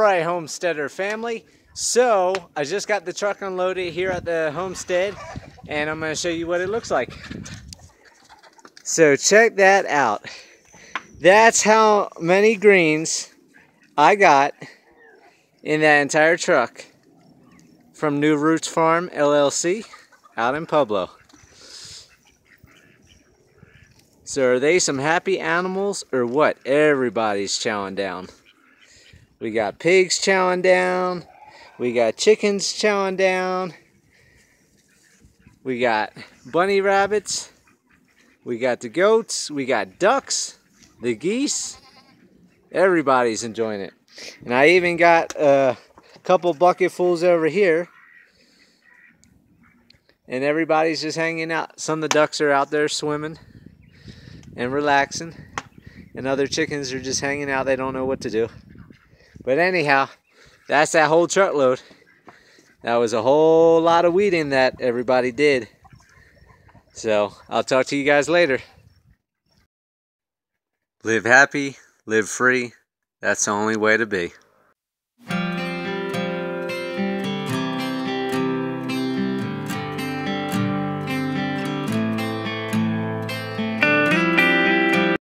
Alright, homesteader family, so I just got the truck unloaded here at the homestead and I'm going to show you what it looks like. So check that out. That's how many greens I got in that entire truck from New Roots Farm LLC out in Pueblo. So are they some happy animals or what? Everybody's chowing down. We got pigs chowing down. We got chickens chowing down. We got bunny rabbits. We got the goats. We got ducks. The geese. Everybody's enjoying it. And I even got a couple bucketfuls over here. And everybody's just hanging out. Some of the ducks are out there swimming and relaxing. And other chickens are just hanging out. They don't know what to do. But anyhow, that's that whole truckload. That was a whole lot of weeding that everybody did. So I'll talk to you guys later. Live happy, live free. That's the only way to be.